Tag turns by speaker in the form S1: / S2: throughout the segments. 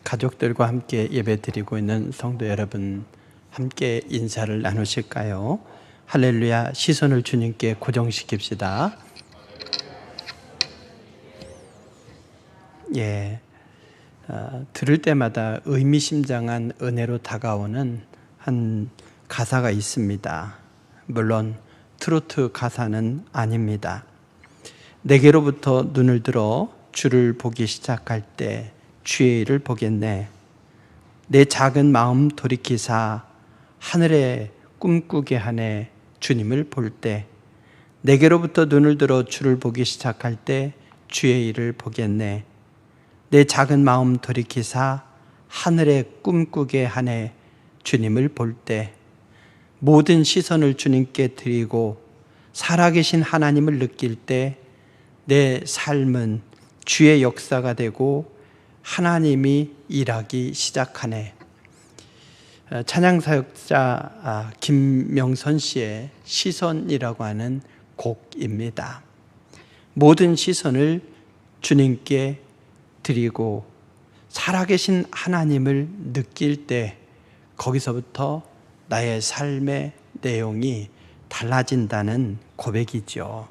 S1: 가족들과 함께 예배드리고 있는 성도 여러분, 함께 인사를 나누실까요? 할렐루야. 시선을 주님께 고정시킵시다. 들을 때마다 의미심장한 은혜로 다가오는 한 가사가 있습니다. 물론 트로트 가사는 아닙니다. 내게로부터 눈을 들어 주를 보기 시작할 때 주의 일을 보겠네. 내 작은 마음 돌이키사 하늘에 꿈꾸게 하네. 주님을 볼 때 내게로부터 눈을 들어 주를 보기 시작할 때 주의 일을 보겠네. 내 작은 마음 돌이키사 하늘에 꿈꾸게 하네. 주님을 볼 때 모든 시선을 주님께 드리고 살아계신 하나님을 느낄 때 내 삶은 주의 역사가 되고 하나님이 일하기 시작하네. 찬양사역자 김명선 씨의 시선이라고 하는 곡입니다. 모든 시선을 주님께 드리고 살아계신 하나님을 느낄 때 거기서부터 나의 삶의 내용이 달라진다는 고백이죠.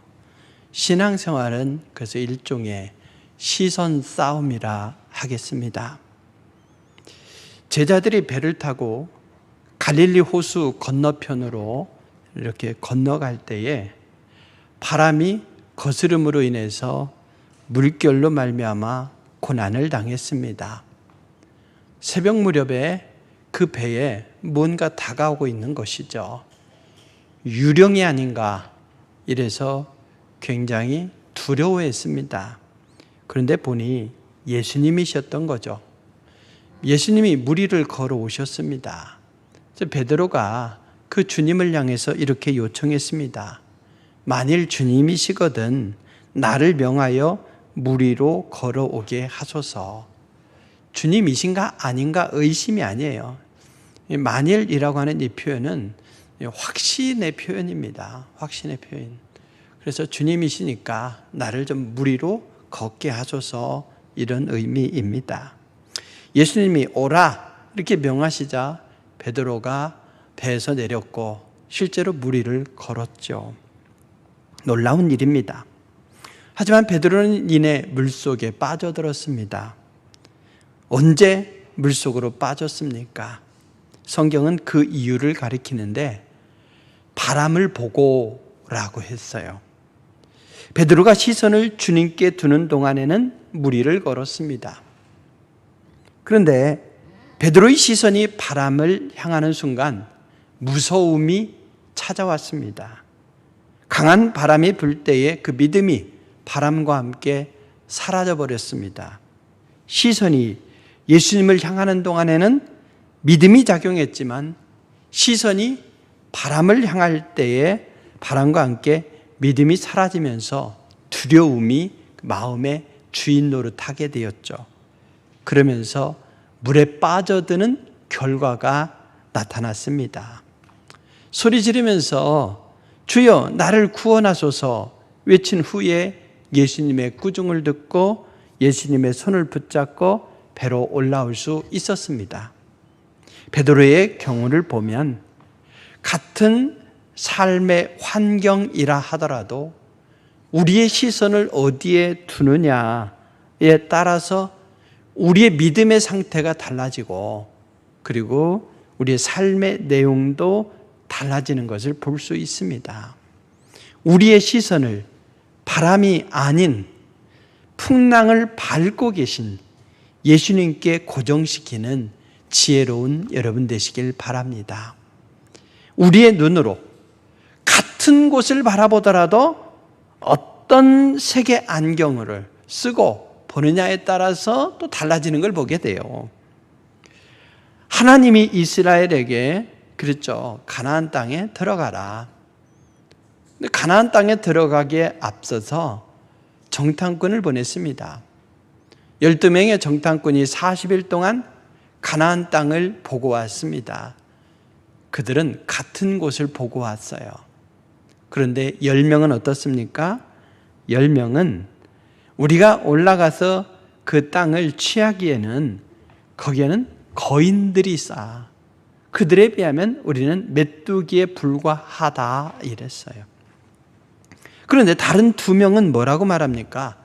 S1: 신앙생활은 그래서 일종의 시선 싸움이라 하겠습니다. 제자들이 배를 타고 갈릴리 호수 건너편으로 이렇게 건너갈 때에 바람이 거스름으로 인해서 물결로 말미암아 고난을 당했습니다. 새벽 무렵에 그 배에 뭔가 다가오고 있는 것이죠. 유령이 아닌가 이래서 굉장히 두려워했습니다. 그런데 보니 예수님이셨던 거죠. 예수님이 물 위를 걸어오셨습니다. 베드로가 그 주님을 향해서 이렇게 요청했습니다. 만일 주님이시거든 나를 명하여 물 위로 걸어오게 하소서. 주님이신가 아닌가 의심이 아니에요. 만일이라고 하는 이 표현은 확신의 표현입니다. 확신의 표현. 그래서 주님이시니까 나를 좀 물 위로 걷게 하소서, 이런 의미입니다. 예수님이 오라 이렇게 명하시자 베드로가 배에서 내렸고 실제로 물 위를 걸었죠. 놀라운 일입니다. 하지만 베드로는 이내 물속에 빠져들었습니다. 언제 물속으로 빠졌습니까? 성경은 그 이유를 가리키는데 바람을 보고라고 했어요. 베드로가 시선을 주님께 두는 동안에는 물 위를 걸었습니다. 그런데 베드로의 시선이 바람을 향하는 순간 무서움이 찾아왔습니다. 강한 바람이 불 때에 그 믿음이 바람과 함께 사라져버렸습니다. 시선이 예수님을 향하는 동안에는 믿음이 작용했지만 시선이 바람을 향할 때에 바람과 함께 믿음이 사라지면서 두려움이 마음의 주인 노릇하게 되었죠. 그러면서 물에 빠져드는 결과가 나타났습니다. 소리 지르면서 주여 나를 구원하소서 외친 후에 예수님의 꾸중을 듣고 예수님의 손을 붙잡고 배로 올라올 수 있었습니다. 베드로의 경우를 보면 같은 삶의 환경이라 하더라도 우리의 시선을 어디에 두느냐에 따라서 우리의 믿음의 상태가 달라지고 그리고 우리의 삶의 내용도 달라지는 것을 볼 수 있습니다. 우리의 시선을 바람이 아닌 풍랑을 밟고 계신 예수님께 고정시키는 지혜로운 여러분 되시길 바랍니다. 우리의 눈으로 같은 곳을 바라보더라도 어떤 색의 안경을 쓰고 보느냐에 따라서 또 달라지는 걸 보게 돼요. 하나님이 이스라엘에게 그랬죠. 가나안 땅에 들어가라. 근데 가나안 땅에 들어가기에 앞서서 정탐꾼을 보냈습니다. 12명의 정탐꾼이 40일 동안 가나안 땅을 보고 왔습니다. 그들은 같은 곳을 보고 왔어요. 그런데 10명은 어떻습니까? 10명은 우리가 올라가서 그 땅을 취하기에는 거기에는 거인들이 있어. 그들에 비하면 우리는 메뚜기에 불과하다 이랬어요. 그런데 다른 두 명은 뭐라고 말합니까?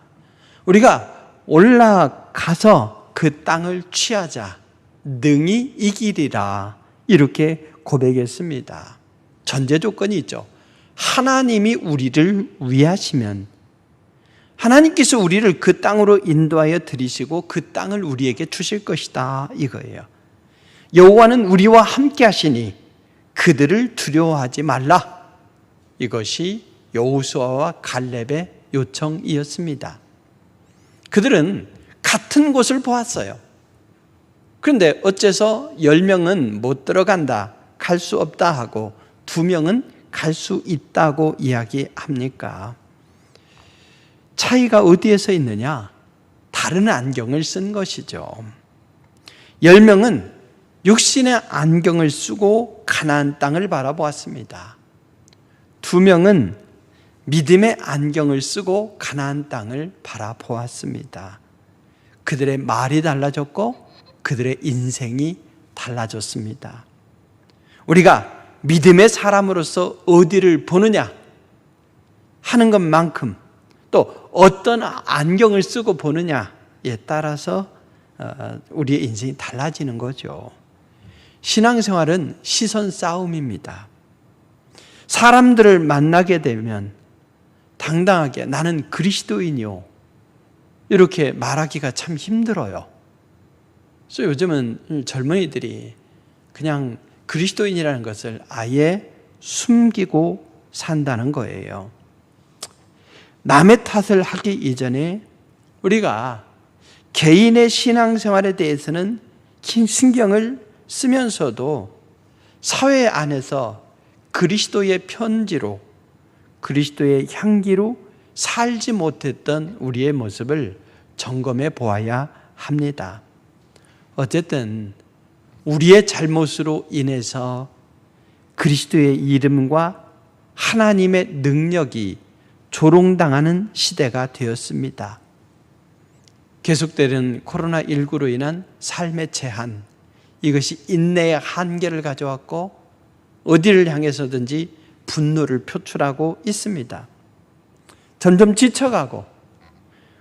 S1: 우리가 올라가서 그 땅을 취하자. 능히 이기리라. 이렇게 고백했습니다. 전제 조건이 있죠. 하나님이 우리를 위하시면, 하나님께서 우리를 그 땅으로 인도하여 들이시고 그 땅을 우리에게 주실 것이다 이거예요. 여호와는 우리와 함께 하시니 그들을 두려워하지 말라. 이것이 여호수아와 갈렙의 요청이었습니다. 그들은 같은 곳을 보았어요. 그런데 어째서 10명은 못 들어간다, 갈 수 없다 하고 2명은 갈 수 있다고 이야기합니까? 차이가 어디에서 있느냐? 다른 안경을 쓴 것이죠. 10명은 육신의 안경을 쓰고 가나안 땅을 바라보았습니다. 2명은 믿음의 안경을 쓰고 가나안 땅을 바라보았습니다. 그들의 말이 달라졌고 그들의 인생이 달라졌습니다. 우리가 믿음의 사람으로서 어디를 보느냐 하는 것만큼 또 어떤 안경을 쓰고 보느냐에 따라서 우리의 인생이 달라지는 거죠. 신앙생활은 시선 싸움입니다. 사람들을 만나게 되면 당당하게 나는 그리스도인이요 이렇게 말하기가 참 힘들어요. 그래서 요즘은 젊은이들이 그냥 그리스도인이라는 것을 아예 숨기고 산다는 거예요. 남의 탓을 하기 이전에 우리가 개인의 신앙생활에 대해서는 신경을 쓰면서도 사회 안에서 그리스도의 편지로, 그리스도의 향기로 살지 못했던 우리의 모습을 점검해 보아야 합니다. 어쨌든 우리의 잘못으로 인해서 그리스도의 이름과 하나님의 능력이 조롱당하는 시대가 되었습니다. 계속되는 코로나19로 인한 삶의 제한, 이것이 인내의 한계를 가져왔고 어디를 향해서든지 분노를 표출하고 있습니다. 점점 지쳐가고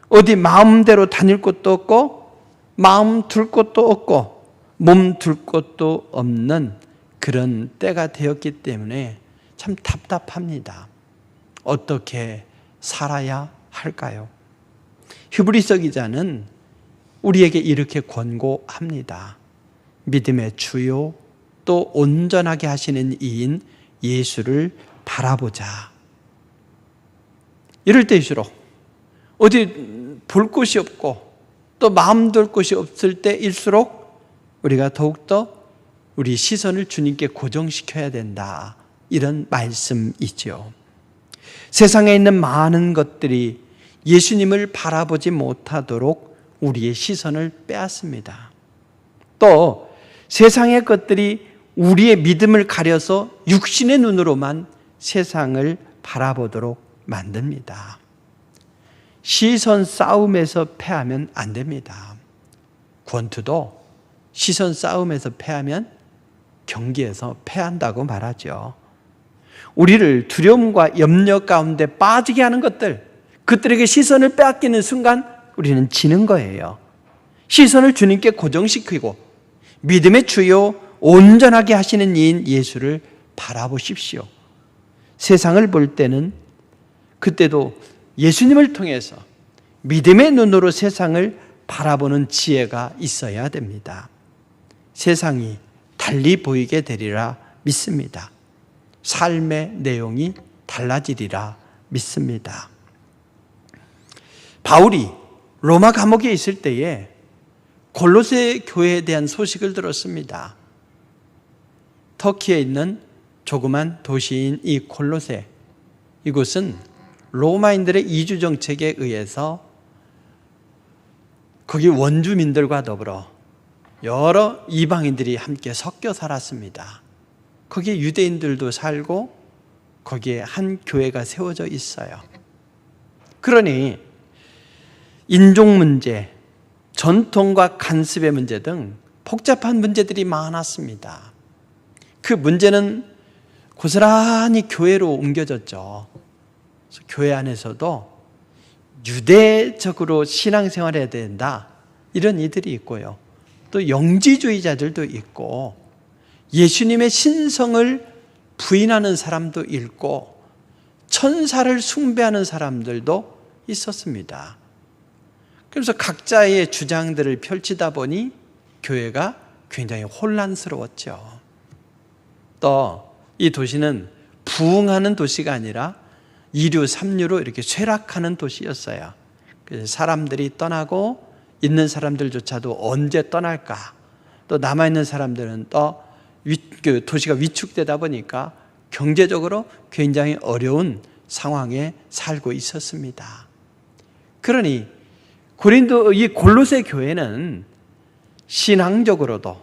S1: 어디 마음대로 다닐 곳도 없고 마음 둘 곳도 없고 몸 둘 곳도 없는 그런 때가 되었기 때문에 참 답답합니다. 어떻게 살아야 할까요? 히브리서 기자는 우리에게 이렇게 권고합니다. 믿음의 주요 또 온전하게 하시는 이인 예수를 바라보자. 이럴 때일수록 어디 볼 곳이 없고 또 마음 둘 곳이 없을 때일수록 우리가 더욱더 우리 시선을 주님께 고정시켜야 된다. 이런 말씀이죠. 세상에 있는 많은 것들이 예수님을 바라보지 못하도록 우리의 시선을 빼앗습니다. 또 세상의 것들이 우리의 믿음을 가려서 육신의 눈으로만 세상을 바라보도록 만듭니다. 시선 싸움에서 패하면 안 됩니다. 권투도 시선 싸움에서 패하면 경기에서 패한다고 말하죠. 우리를 두려움과 염려 가운데 빠지게 하는 것들, 그들에게 시선을 빼앗기는 순간 우리는 지는 거예요. 시선을 주님께 고정시키고 믿음의 주요 온전하게 하시는 이인 예수를 바라보십시오. 세상을 볼 때는 그때도 예수님을 통해서 믿음의 눈으로 세상을 바라보는 지혜가 있어야 됩니다. 세상이 달리 보이게 되리라 믿습니다. 삶의 내용이 달라지리라 믿습니다. 바울이 로마 감옥에 있을 때에 골로새 교회에 대한 소식을 들었습니다. 터키에 있는 조그만 도시인 이 골로새, 이곳은 로마인들의 이주 정책에 의해서 거기 원주민들과 더불어 여러 이방인들이 함께 섞여 살았습니다. 거기에 유대인들도 살고 거기에 한 교회가 세워져 있어요. 그러니 인종 문제, 전통과 간습의 문제 등 복잡한 문제들이 많았습니다. 그 문제는 고스란히 교회로 옮겨졌죠. 그래서 교회 안에서도 유대적으로 신앙생활해야 된다, 이런 이들이 있고요. 또 영지주의자들도 있고 예수님의 신성을 부인하는 사람도 있고 천사를 숭배하는 사람들도 있었습니다. 그래서 각자의 주장들을 펼치다 보니 교회가 굉장히 혼란스러웠죠. 또 이 도시는 부흥하는 도시가 아니라 2류, 3류로 이렇게 쇠락하는 도시였어요. 그래서 사람들이 떠나고 있는 사람들조차도 언제 떠날까, 또 남아있는 사람들은 또 도시가 위축되다 보니까 경제적으로 굉장히 어려운 상황에 살고 있었습니다. 그러니 이 골로새 교회는 신앙적으로도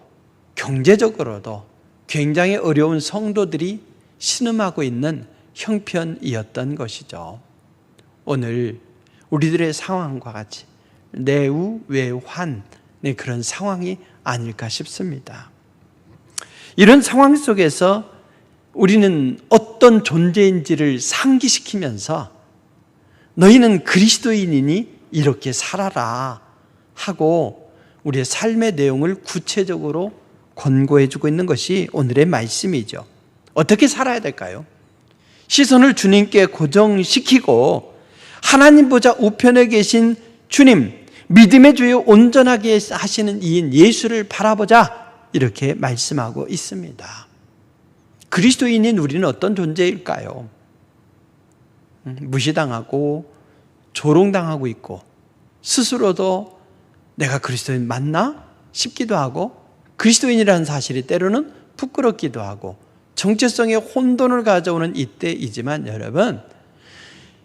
S1: 경제적으로도 굉장히 어려운 성도들이 신음하고 있는 형편이었던 것이죠. 오늘 우리들의 상황과 같이 내우외환의 그런 상황이 아닐까 싶습니다. 이런 상황 속에서 우리는 어떤 존재인지를 상기시키면서 너희는 그리스도인이니 이렇게 살아라 하고 우리의 삶의 내용을 구체적으로 권고해주고 있는 것이 오늘의 말씀이죠. 어떻게 살아야 될까요? 시선을 주님께 고정시키고 하나님 보좌 우편에 계신 주님, 믿음의 주여 온전하게 하시는 이인 예수를 바라보자, 이렇게 말씀하고 있습니다. 그리스도인인 우리는 어떤 존재일까요? 무시당하고 조롱당하고 있고 스스로도 내가 그리스도인 맞나 싶기도 하고 그리스도인이라는 사실이 때로는 부끄럽기도 하고 정체성의 혼돈을 가져오는 이때이지만 여러분,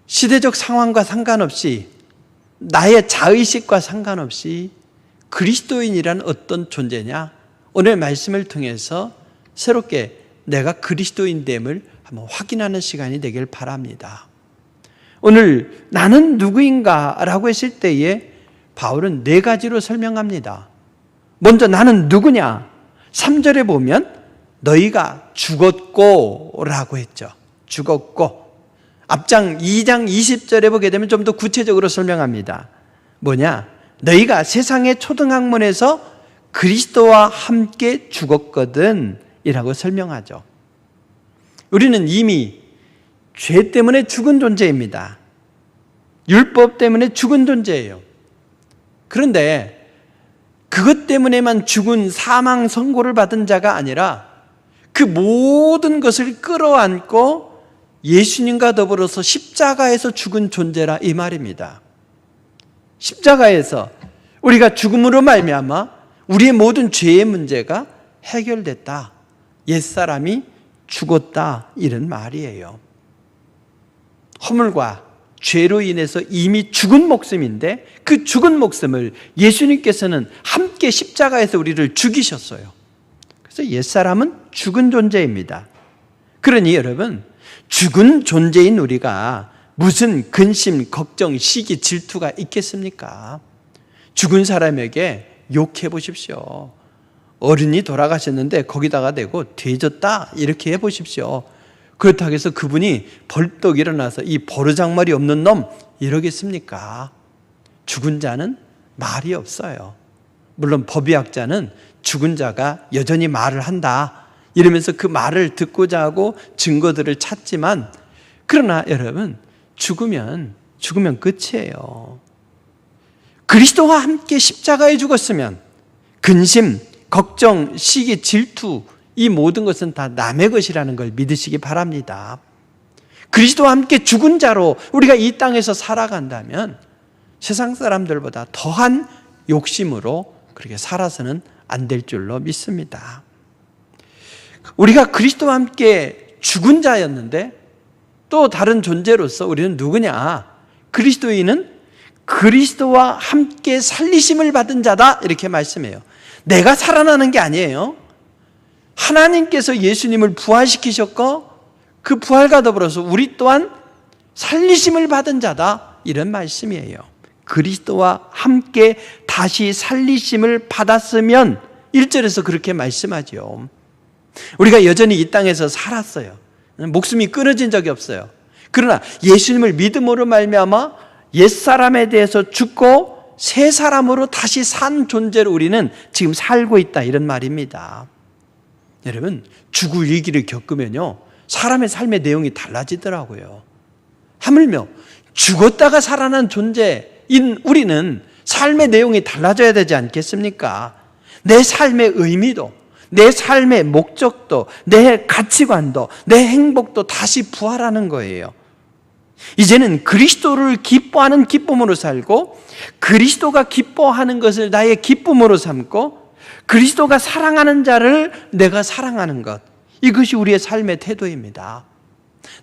S1: 시대적 상황과 상관없이 나의 자의식과 상관없이 그리스도인이란 어떤 존재냐, 오늘 말씀을 통해서 새롭게 내가 그리스도인됨을 한번 확인하는 시간이 되길 바랍니다. 오늘 나는 누구인가 라고 했을 때에 바울은 4가지로 설명합니다. 먼저 나는 누구냐? 3절에 보면 너희가 죽었고 라고 했죠. 죽었고. 앞장 2장 20절에 보게 되면 좀 더 구체적으로 설명합니다. 뭐냐? 너희가 세상의 초등학문에서 그리스도와 함께 죽었거든 이라고 설명하죠. 우리는 이미 죄 때문에 죽은 존재입니다. 율법 때문에 죽은 존재예요. 그런데 그것 때문에만 죽은 사망 선고를 받은 자가 아니라 그 모든 것을 끌어안고 예수님과 더불어서 십자가에서 죽은 존재라 이 말입니다. 십자가에서 우리가 죽음으로 말미암아 우리의 모든 죄의 문제가 해결됐다. 옛사람이 죽었다, 이런 말이에요. 허물과 죄로 인해서 이미 죽은 목숨인데 그 죽은 목숨을 예수님께서는 함께 십자가에서 우리를 죽이셨어요. 그래서 옛사람은 죽은 존재입니다. 그러니 여러분, 죽은 존재인 우리가 무슨 근심, 걱정, 시기, 질투가 있겠습니까? 죽은 사람에게 욕해 보십시오. 어른이 돌아가셨는데 거기다가 대고 되졌다 이렇게 해보십시오. 그렇다고 해서 그분이 벌떡 일어나서 이 버르장머리 없는 놈 이러겠습니까? 죽은 자는 말이 없어요. 물론 법의학자는 죽은 자가 여전히 말을 한다 이러면서 그 말을 듣고자 하고 증거들을 찾지만, 그러나 여러분, 죽으면 끝이에요. 그리스도와 함께 십자가에 죽었으면 근심, 걱정, 시기, 질투, 이 모든 것은 다 남의 것이라는 걸 믿으시기 바랍니다. 그리스도와 함께 죽은 자로 우리가 이 땅에서 살아간다면 세상 사람들보다 더한 욕심으로 그렇게 살아서는 안 될 줄로 믿습니다. 우리가 그리스도와 함께 죽은 자였는데 또 다른 존재로서 우리는 누구냐? 그리스도인은 그리스도와 함께 살리심을 받은 자다, 이렇게 말씀해요. 내가 살아나는 게 아니에요. 하나님께서 예수님을 부활시키셨고 그 부활과 더불어서 우리 또한 살리심을 받은 자다, 이런 말씀이에요. 그리스도와 함께 다시 살리심을 받았으면 1절에서 그렇게 말씀하죠. 우리가 여전히 이 땅에서 살았어요. 목숨이 끊어진 적이 없어요. 그러나 예수님을 믿음으로 말미암아 옛사람에 대해서 죽고 새 사람으로 다시 산 존재로 우리는 지금 살고 있다, 이런 말입니다. 여러분, 죽을 위기를 겪으면요, 사람의 삶의 내용이 달라지더라고요. 하물며 죽었다가 살아난 존재인 우리는 삶의 내용이 달라져야 되지 않겠습니까? 내 삶의 의미도, 내 삶의 목적도, 내 가치관도, 내 행복도 다시 부활하는 거예요. 이제는 그리스도를 기뻐하는 기쁨으로 살고, 그리스도가 기뻐하는 것을 나의 기쁨으로 삼고, 그리스도가 사랑하는 자를 내가 사랑하는 것, 이것이 우리의 삶의 태도입니다.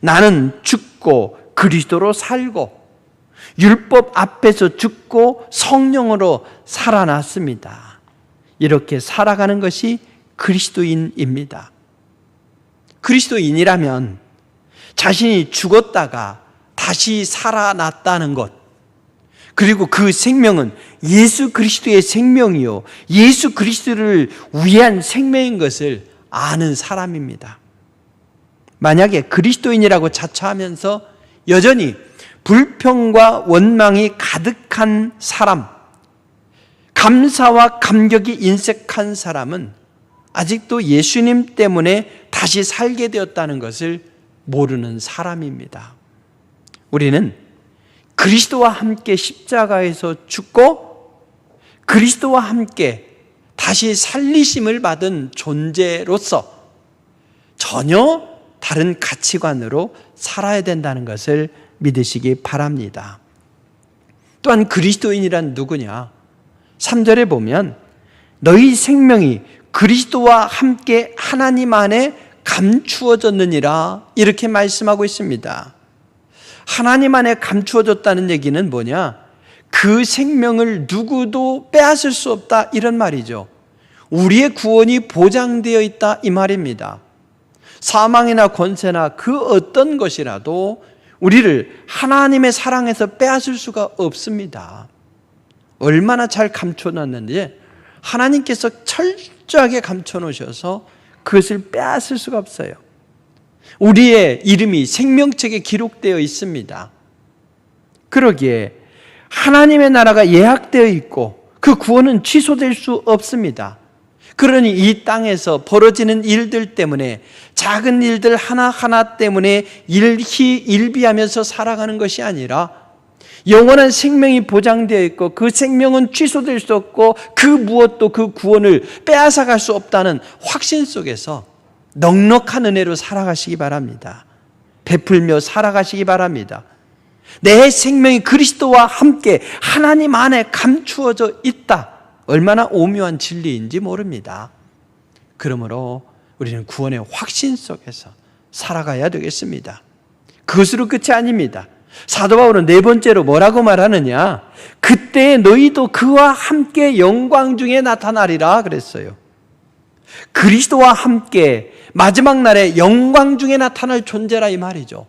S1: 나는 죽고 그리스도로 살고, 율법 앞에서 죽고 성령으로 살아났습니다. 이렇게 살아가는 것이 그리스도인입니다. 그리스도인이라면 자신이 죽었다가 다시 살아났다는 것, 그리고 그 생명은 예수 그리스도의 생명이요, 예수 그리스도를 위한 생명인 것을 아는 사람입니다. 만약에 그리스도인이라고 자처하면서 여전히 불평과 원망이 가득한 사람, 감사와 감격이 인색한 사람은 아직도 예수님 때문에 다시 살게 되었다는 것을 모르는 사람입니다. 우리는 그리스도와 함께 십자가에서 죽고 그리스도와 함께 다시 살리심을 받은 존재로서 전혀 다른 가치관으로 살아야 된다는 것을 믿으시기 바랍니다. 또한 그리스도인이란 누구냐? 3절에 보면 너희 생명이 그리스도와 함께 하나님 안에 감추어졌느니라, 이렇게 말씀하고 있습니다. 하나님 안에 감추어졌다는 얘기는 뭐냐? 그 생명을 누구도 빼앗을 수 없다, 이런 말이죠. 우리의 구원이 보장되어 있다, 이 말입니다. 사망이나 권세나 그 어떤 것이라도 우리를 하나님의 사랑에서 빼앗을 수가 없습니다. 얼마나 잘 감춰놨는지 하나님께서 철저하게 감춰놓으셔서 그것을 빼앗을 수가 없어요. 우리의 이름이 생명책에 기록되어 있습니다. 그러기에 하나님의 나라가 예약되어 있고 그 구원은 취소될 수 없습니다. 그러니 이 땅에서 벌어지는 일들 때문에, 작은 일들 하나하나 때문에 일비하면서 살아가는 것이 아니라 영원한 생명이 보장되어 있고 그 생명은 취소될 수 없고 그 무엇도 그 구원을 빼앗아갈 수 없다는 확신 속에서 넉넉한 은혜로 살아가시기 바랍니다. 베풀며 살아가시기 바랍니다. 내 생명이 그리스도와 함께 하나님 안에 감추어져 있다. 얼마나 오묘한 진리인지 모릅니다. 그러므로 우리는 구원의 확신 속에서 살아가야 되겠습니다. 그것으로 끝이 아닙니다. 사도 바울은 네 번째로 뭐라고 말하느냐? 그때 너희도 그와 함께 영광 중에 나타나리라 그랬어요. 그리스도와 함께 마지막 날에 영광 중에 나타날 존재라, 이 말이죠.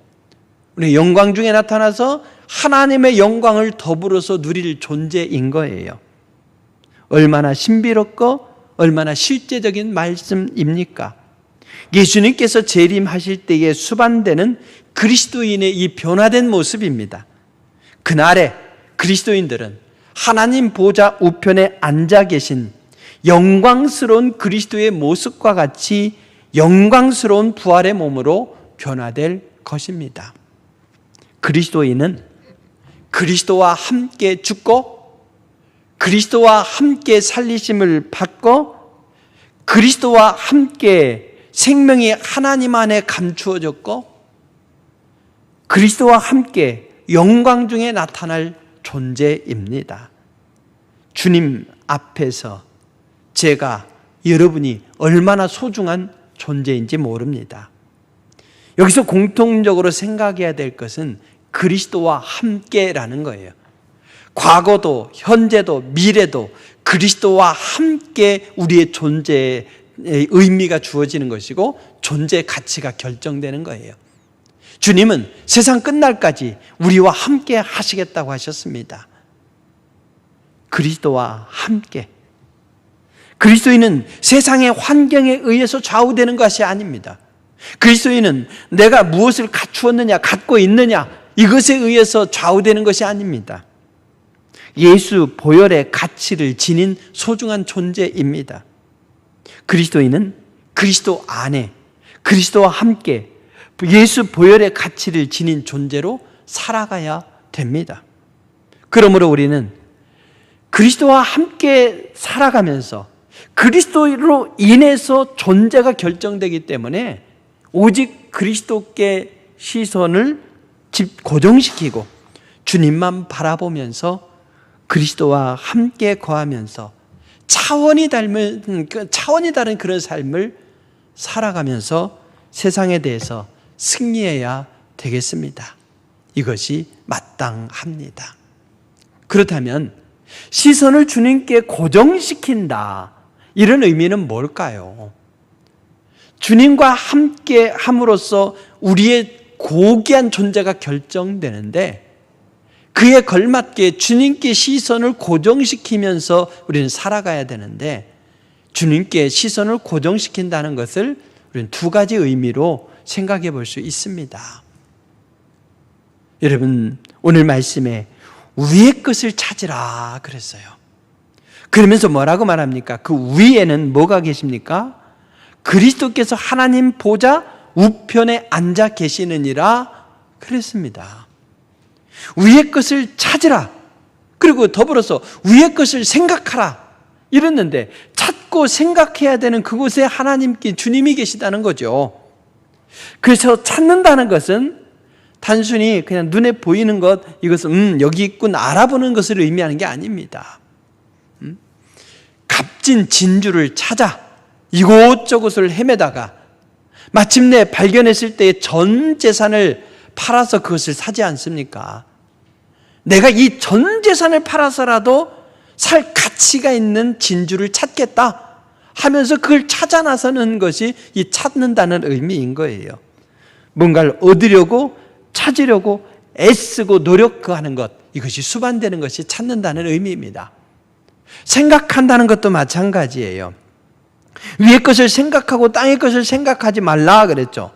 S1: 우리 영광 중에 나타나서 하나님의 영광을 더불어서 누릴 존재인 거예요. 얼마나 신비롭고 얼마나 실제적인 말씀입니까? 예수님께서 재림하실 때에 수반되는 그리스도인의 이 변화된 모습입니다. 그날에 그리스도인들은 하나님 보좌 우편에 앉아 계신 영광스러운 그리스도의 모습과 같이 영광스러운 부활의 몸으로 변화될 것입니다. 그리스도인은 그리스도와 함께 죽고 그리스도와 함께 살리심을 받고 그리스도와 함께 생명이 하나님 안에 감추어졌고 그리스도와 함께 영광 중에 나타날 존재입니다. 주님 앞에서 제가, 여러분이 얼마나 소중한 존재인지 모릅니다. 여기서 공통적으로 생각해야 될 것은 그리스도와 함께라는 거예요. 과거도 현재도 미래도 그리스도와 함께 우리의 존재의 의미가 주어지는 것이고 존재의 가치가 결정되는 거예요. 주님은 세상 끝날까지 우리와 함께 하시겠다고 하셨습니다. 그리스도와 함께. 그리스도인은 세상의 환경에 의해서 좌우되는 것이 아닙니다. 그리스도인은 내가 무엇을 갖추었느냐, 갖고 있느냐, 이것에 의해서 좌우되는 것이 아닙니다. 예수 보혈의 가치를 지닌 소중한 존재입니다. 그리스도인은 그리스도 안에, 그리스도와 함께 예수 보혈의 가치를 지닌 존재로 살아가야 됩니다. 그러므로 우리는 그리스도와 함께 살아가면서 그리스도로 인해서 존재가 결정되기 때문에 오직 그리스도께 시선을 고정시키고 주님만 바라보면서 그리스도와 함께 거하면서 차원이 다른 그런 삶을 살아가면서 세상에 대해서 승리해야 되겠습니다. 이것이 마땅합니다. 그렇다면 시선을 주님께 고정시킨다, 이런 의미는 뭘까요? 주님과 함께 함으로써 우리의 고귀한 존재가 결정되는데, 그에 걸맞게 주님께 시선을 고정시키면서 우리는 살아가야 되는데, 주님께 시선을 고정시킨다는 것을 우리는 두 가지 의미로 생각해 볼 수 있습니다. 여러분, 오늘 말씀에 위의 것을 찾으라 그랬어요. 그러면서 뭐라고 말합니까? 그 위에는 뭐가 계십니까? 그리스도께서 하나님 보좌 우편에 앉아 계시느니라 그랬습니다. 위의 것을 찾으라, 그리고 더불어서 위의 것을 생각하라 이랬는데, 찾고 생각해야 되는 그곳에 하나님께 주님이 계시다는 거죠. 그래서 찾는다는 것은 단순히 그냥 눈에 보이는 것, 이것은 여기 있군 알아보는 것을 의미하는 게 아닙니다. 값진 진주를 찾아 이곳저곳을 헤매다가 마침내 발견했을 때 전 재산을 팔아서 그것을 사지 않습니까? 내가 이 전 재산을 팔아서라도 살 가치가 있는 진주를 찾겠다 하면서 그걸 찾아 나서는 것이 이 찾는다는 의미인 거예요. 뭔가를 얻으려고 찾으려고 애쓰고 노력하는 것, 이것이 수반되는 것이 찾는다는 의미입니다. 생각한다는 것도 마찬가지예요. 위의 것을 생각하고 땅의 것을 생각하지 말라 그랬죠.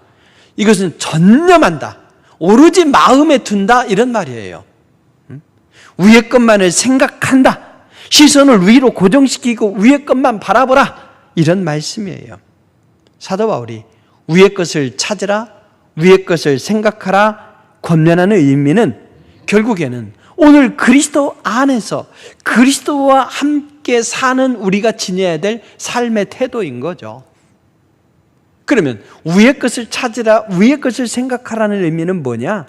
S1: 이것은 전념한다, 오로지 마음에 둔다, 이런 말이에요. 위의 것만을 생각한다, 시선을 위로 고정시키고 위의 것만 바라보라, 이런 말씀이에요. 사도 바울이 위의 것을 찾으라, 위의 것을 생각하라 권면하는 의미는 결국에는 오늘 그리스도 안에서 그리스도와 함께 사는 우리가 지녀야 될 삶의 태도인 거죠. 그러면 위의 것을 찾으라, 위의 것을 생각하라는 의미는 뭐냐?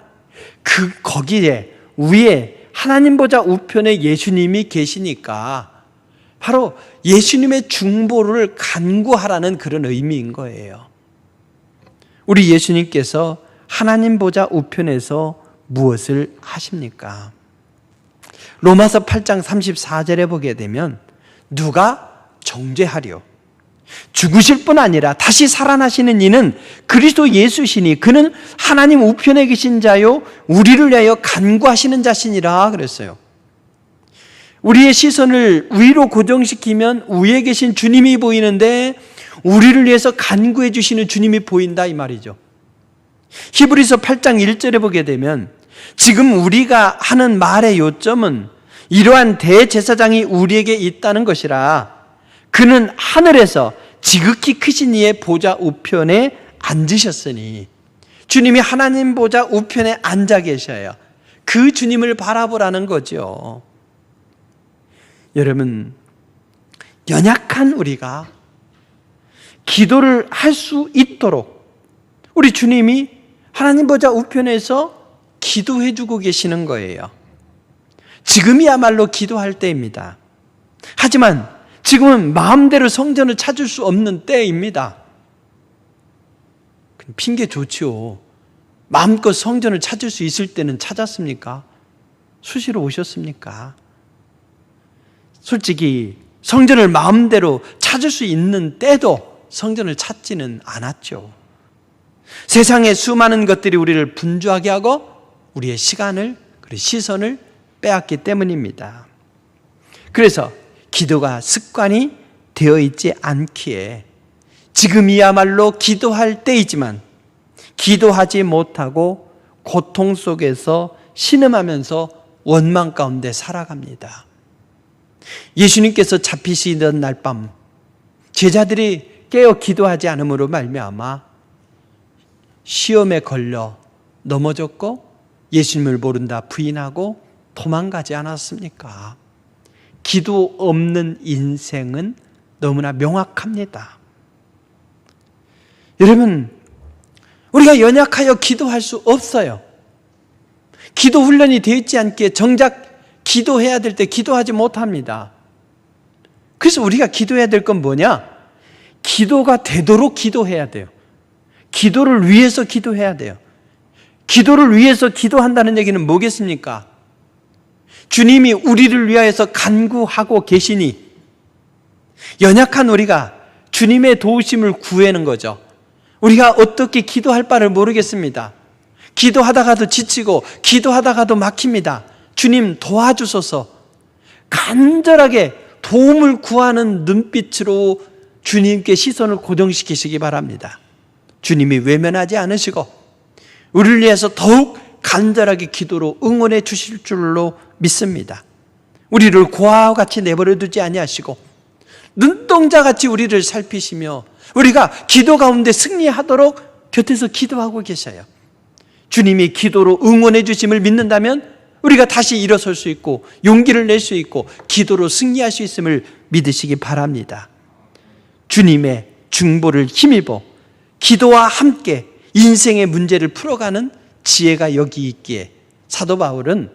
S1: 거기에 위에 하나님 보좌 우편에 예수님이 계시니까 바로 예수님의 중보를 간구하라는 그런 의미인 거예요. 우리 예수님께서 하나님 보좌 우편에서 무엇을 하십니까? 로마서 8장 34절에 보게 되면 누가 정죄하려? 죽으실 뿐 아니라 다시 살아나시는 이는 그리스도 예수시니 그는 하나님 우편에 계신 자요 우리를 위하여 간구하시는 자시니라 그랬어요. 우리의 시선을 위로 고정시키면 위에 계신 주님이 보이는데 우리를 위해서 간구해 주시는 주님이 보인다, 이 말이죠. 히브리서 8장 1절에 보게 되면 지금 우리가 하는 말의 요점은 이러한 대제사장이 우리에게 있다는 것이라 그는 하늘에서 지극히 크신 이의 보좌 우편에 앉으셨으니, 주님이 하나님 보좌 우편에 앉아 계셔요. 그 주님을 바라보라는 거죠. 여러분, 연약한 우리가 기도를 할 수 있도록 우리 주님이 하나님 보좌 우편에서 기도해 주고 계시는 거예요. 지금이야말로 기도할 때입니다. 하지만 지금은 마음대로 성전을 찾을 수 없는 때입니다. 핑계 좋지요. 마음껏 성전을 찾을 수 있을 때는 찾았습니까? 수시로 오셨습니까? 솔직히 성전을 마음대로 찾을 수 있는 때도 성전을 찾지는 않았죠. 세상의 수많은 것들이 우리를 분주하게 하고 우리의 시간을, 그리고 시선을 빼앗기 때문입니다. 그래서 기도가 습관이 되어 있지 않기에 지금이야말로 기도할 때이지만 기도하지 못하고 고통 속에서 신음하면서 원망 가운데 살아갑니다. 예수님께서 잡히시던 날 밤 제자들이 깨어 기도하지 않음으로 말미암아 시험에 걸려 넘어졌고 예수님을 모른다 부인하고 도망가지 않았습니까? 기도 없는 인생은 너무나 명확합니다. 여러분, 우리가 연약하여 기도할 수 없어요. 기도 훈련이 되어 있지 않기에 정작 기도해야 될 때 기도하지 못합니다. 그래서 우리가 기도해야 될 건 뭐냐? 기도가 되도록 기도해야 돼요. 기도를 위해서 기도해야 돼요. 기도를 위해서 기도한다는 얘기는 뭐겠습니까? 주님이 우리를 위하여서 간구하고 계시니 연약한 우리가 주님의 도우심을 구하는 거죠. 우리가 어떻게 기도할 바를 모르겠습니다. 기도하다가도 지치고 기도하다가도 막힙니다. 주님 도와주소서. 간절하게 도움을 구하는 눈빛으로 주님께 시선을 고정시키시기 바랍니다. 주님이 외면하지 않으시고 우리를 위해서 더욱 간절하게 기도로 응원해 주실 줄로 믿습니다. 우리를 고아와 같이 내버려 두지 아니하시고 눈동자같이 우리를 살피시며 우리가 기도 가운데 승리하도록 곁에서 기도하고 계셔요. 주님이 기도로 응원해 주심을 믿는다면 우리가 다시 일어설 수 있고 용기를 낼 수 있고 기도로 승리할 수 있음을 믿으시기 바랍니다. 주님의 중보를 힘입어 기도와 함께 인생의 문제를 풀어가는 지혜가 여기 있기에 사도 바울은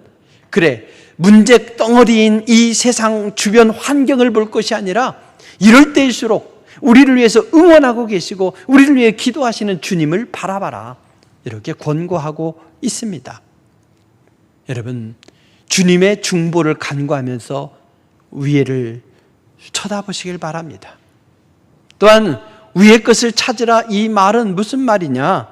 S1: 그래, 문제 덩어리인 이 세상 주변 환경을 볼 것이 아니라 이럴 때일수록 우리를 위해서 응원하고 계시고 우리를 위해 기도하시는 주님을 바라봐라, 이렇게 권고하고 있습니다. 여러분, 주님의 중보를 간구하면서 위에를 쳐다보시길 바랍니다. 또한 위의 것을 찾으라, 이 말은 무슨 말이냐?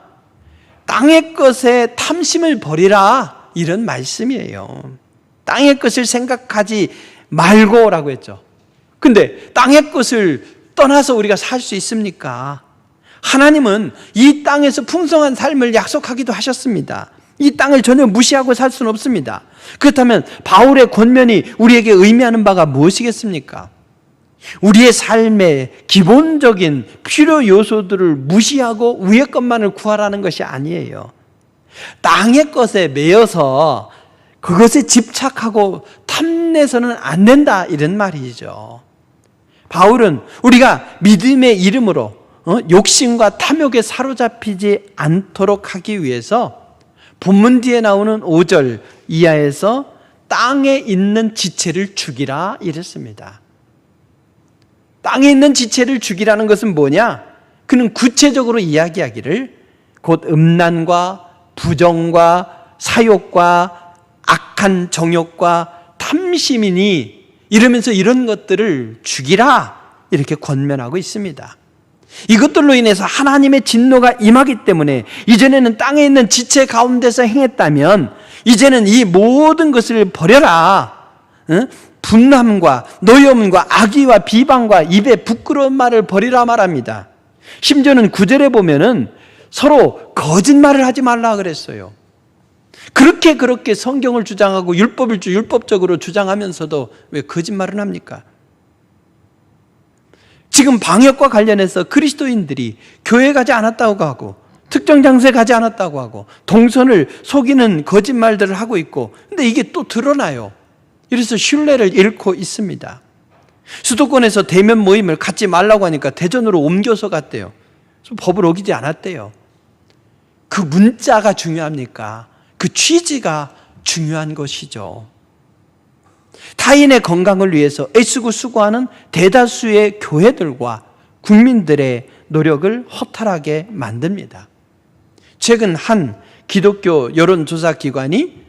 S1: 땅의 것에 탐심을 버리라, 이런 말씀이에요. 땅의 것을 생각하지 말고라고 했죠. 근데 땅의 것을 떠나서 우리가 살 수 있습니까? 하나님은 이 땅에서 풍성한 삶을 약속하기도 하셨습니다. 이 땅을 전혀 무시하고 살 수는 없습니다. 그렇다면 바울의 권면이 우리에게 의미하는 바가 무엇이겠습니까? 우리의 삶의 기본적인 필요 요소들을 무시하고 위의 것만을 구하라는 것이 아니에요. 땅의 것에 매여서 그것에 집착하고 탐내서는 안 된다, 이런 말이죠. 바울은 우리가 믿음의 이름으로 욕심과 탐욕에 사로잡히지 않도록 하기 위해서 본문 뒤에 나오는 5절 이하에서 땅에 있는 지체를 죽이라 이랬습니다. 땅에 있는 지체를 죽이라는 것은 뭐냐? 그는 구체적으로 이야기하기를 곧 음란과 부정과 사욕과 악한 정욕과 탐심이니, 이러면서 이런 것들을 죽이라, 이렇게 권면하고 있습니다. 이것들로 인해서 하나님의 진노가 임하기 때문에 이전에는 땅에 있는 지체 가운데서 행했다면 이제는 이 모든 것을 버려라. 분함과 노여움과 악의와 비방과 입에 부끄러운 말을 버리라 말합니다. 심지어는 9절에 보면은 서로 거짓말을 하지 말라 그랬어요. 그렇게 성경을 주장하고 율법을 율법적으로 주장하면서도 왜 거짓말을 합니까? 지금 방역과 관련해서 그리스도인들이 교회 가지 않았다고 하고 특정 장소에 가지 않았다고 하고 동선을 속이는 거짓말들을 하고 있고, 근데 이게 또 드러나요. 이래서 신뢰를 잃고 있습니다. 수도권에서 대면 모임을 갖지 말라고 하니까 대전으로 옮겨서 갔대요. 법을 어기지 않았대요. 그 문자가 중요합니까? 그 취지가 중요한 것이죠. 타인의 건강을 위해서 애쓰고 수고하는 대다수의 교회들과 국민들의 노력을 허탈하게 만듭니다. 최근 한 기독교 여론조사 기관이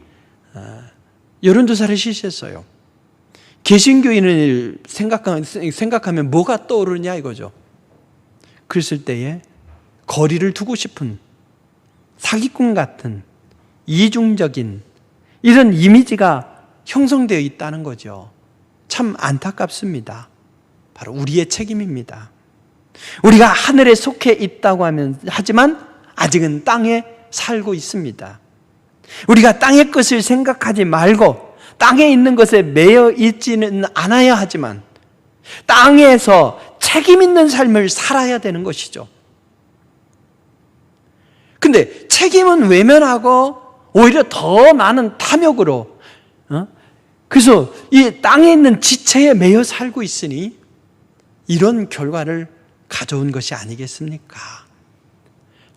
S1: 여론조사를 실시했어요. 개신교인을 생각하면 뭐가 떠오르냐 이거죠. 그랬을 때에 거리를 두고 싶은 사기꾼 같은 이중적인 이런 이미지가 형성되어 있다는 거죠. 참 안타깝습니다. 바로 우리의 책임입니다. 우리가 하늘에 속해 있다고 하지만 아직은 땅에 살고 있습니다. 우리가 땅의 것을 생각하지 말고 땅에 있는 것에 매여 있지는 않아야 하지만 땅에서 책임 있는 삶을 살아야 되는 것이죠. 근데 책임은 외면하고 오히려 더 많은 탐욕으로 그래서 이 땅에 있는 지체에 매여 살고 있으니 이런 결과를 가져온 것이 아니겠습니까?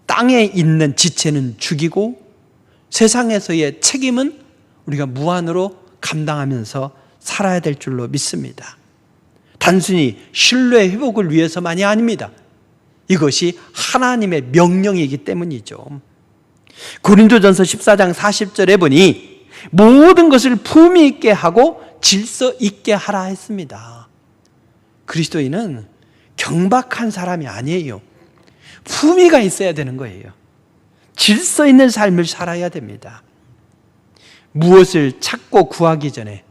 S1: 땅에 있는 지체는 죽이고 세상에서의 책임은 우리가 무한으로 감당하면서 살아야 될 줄로 믿습니다. 단순히 신뢰 회복을 위해서만이 아닙니다. 이것이 하나님의 명령이기 때문이죠. 고린도전서 14장 40절에 보니 모든 것을 품위 있게 하고 질서 있게 하라 했습니다. 그리스도인은 경박한 사람이 아니에요. 품위가 있어야 되는 거예요. 질서 있는 삶을 살아야 됩니다. 무엇을 찾고 구하기 전에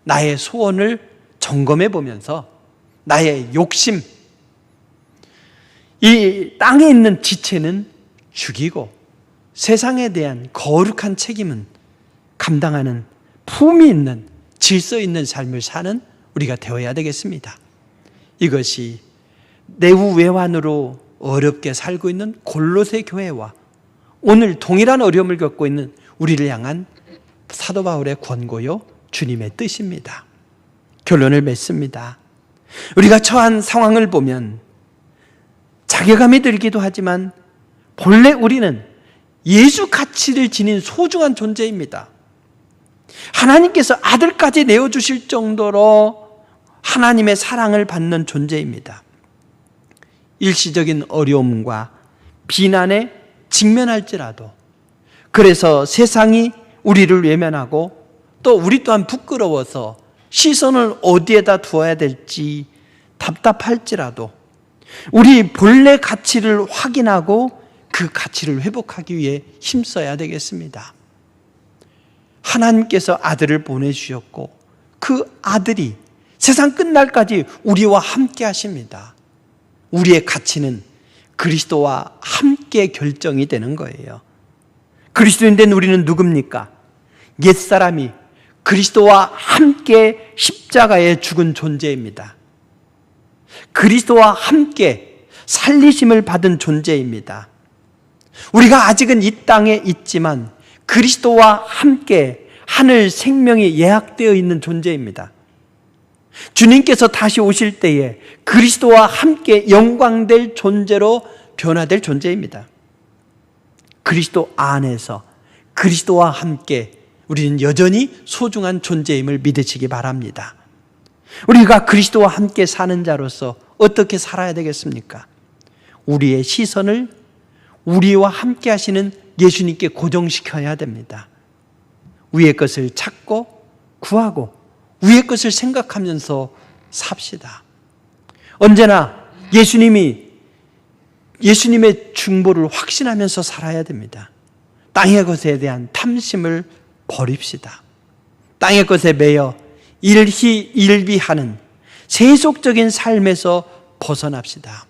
S1: 나의 소원을 점검해 보면서 나의 욕심, 이 땅에 있는 지체는 죽이고 세상에 대한 거룩한 책임은 감당하는 품위 있는 질서 있는 삶을 사는 우리가 되어야 되겠습니다. 이것이 내후외환으로 어렵게 살고 있는 골로새 교회와 오늘 동일한 어려움을 겪고 있는 우리를 향한 사도 바울의 권고요, 주님의 뜻입니다. 결론을 맺습니다. 우리가 처한 상황을 보면 자괴감이 들기도 하지만 본래 우리는 예수 가치를 지닌 소중한 존재입니다. 하나님께서 아들까지 내어주실 정도로 하나님의 사랑을 받는 존재입니다. 일시적인 어려움과 비난에 직면할지라도, 그래서 세상이 우리를 외면하고 또 우리 또한 부끄러워서 시선을 어디에다 두어야 될지 답답할지라도 우리 본래 가치를 확인하고 그 가치를 회복하기 위해 힘써야 되겠습니다. 하나님께서 아들을 보내주셨고 그 아들이 세상 끝날까지 우리와 함께 하십니다. 우리의 가치는 그리스도와 함께 결정이 되는 거예요. 그리스도인 된 우리는 누굽니까? 옛사람이 그리스도와 함께 십자가에 죽은 존재입니다. 그리스도와 함께 살리심을 받은 존재입니다. 우리가 아직은 이 땅에 있지만 그리스도와 함께 하늘 생명이 예약되어 있는 존재입니다. 주님께서 다시 오실 때에 그리스도와 함께 영광될 존재로 변화될 존재입니다. 그리스도 안에서 그리스도와 함께 우리는 여전히 소중한 존재임을 믿으시기 바랍니다. 우리가 그리스도와 함께 사는 자로서 어떻게 살아야 되겠습니까? 우리의 시선을 우리와 함께 하시는 예수님께 고정시켜야 됩니다. 위의 것을 찾고 구하고 위의 것을 생각하면서 삽시다. 언제나 예수님의 중보를 확신하면서 살아야 됩니다. 땅의 것에 대한 탐심을 버립시다. 땅의 것에 매여 일비하는 세속적인 삶에서 벗어납시다.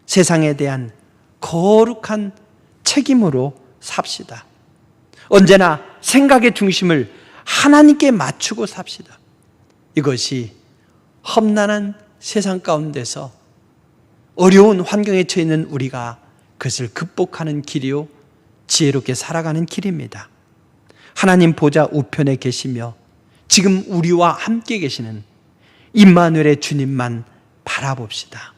S1: 세상에 대한 거룩한 책임으로 삽시다. 언제나 생각의 중심을 하나님께 맞추고 삽시다. 이것이 험난한 세상 가운데서 어려운 환경에 처해 있는 우리가 그것을 극복하는 길이요 지혜롭게 살아가는 길입니다. 하나님 보좌 우편에 계시며 지금 우리와 함께 계시는 임마누엘의 주님만 바라봅시다.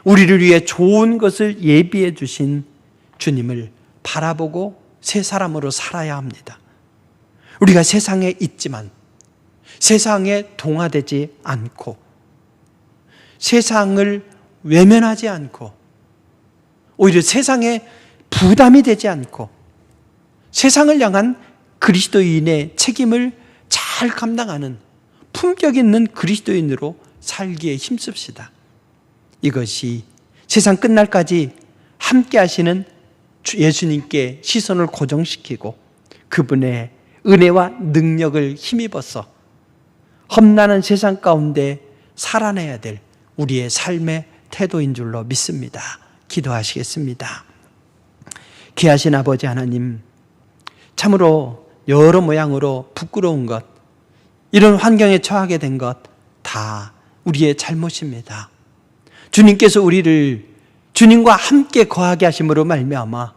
S1: 우리를 위해 좋은 것을 예비해 주신 주님을 바라보고 새 사람으로 살아야 합니다. 우리가 세상에 있지만 세상에 동화되지 않고 세상을 외면하지 않고 오히려 세상에 부담이 되지 않고 세상을 향한 그리스도인의 책임을 잘 감당하는 품격 있는 그리스도인으로 살기에 힘씁시다. 이것이 세상 끝날까지 함께 하시는 예수님께 시선을 고정시키고 그분의 은혜와 능력을 힘입어서 험난한 세상 가운데 살아내야 될 우리의 삶의 태도인 줄로 믿습니다. 기도하시겠습니다. 귀하신 아버지 하나님, 참으로 여러 모양으로 부끄러운 것, 이런 환경에 처하게 된 것 다 우리의 잘못입니다. 주님께서 우리를 주님과 함께 거하게 하심으로 말미암아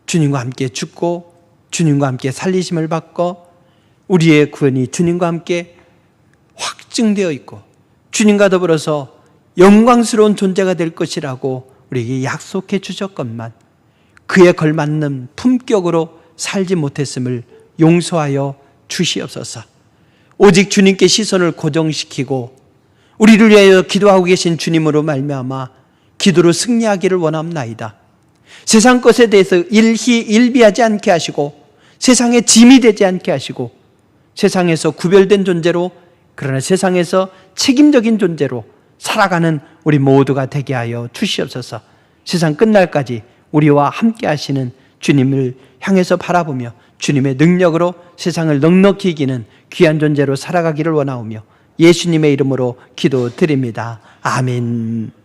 S1: 주님과 함께 죽고 주님과 함께 살리심을 받고 우리의 구원이 주님과 함께 확증되어 있고 주님과 더불어서 영광스러운 존재가 될 것이라고 우리에게 약속해 주셨건만 그에 걸맞는 품격으로 살지 못했음을 용서하여 주시옵소서. 오직 주님께 시선을 고정시키고 우리를 위하여 기도하고 계신 주님으로 말미암아 기도로 승리하기를 원합나이다. 세상 것에 대해서 일비하지 않게 하시고 세상에 짐이 되지 않게 하시고 세상에서 구별된 존재로, 그러나 세상에서 책임적인 존재로 살아가는 우리 모두가 되게 하여 주시옵소서. 세상 끝날까지 우리와 함께 하시는 주님을 향해서 바라보며 주님의 능력으로 세상을 넉넉히 이기는 귀한 존재로 살아가기를 원하오며 예수님의 이름으로 기도드립니다. 아멘.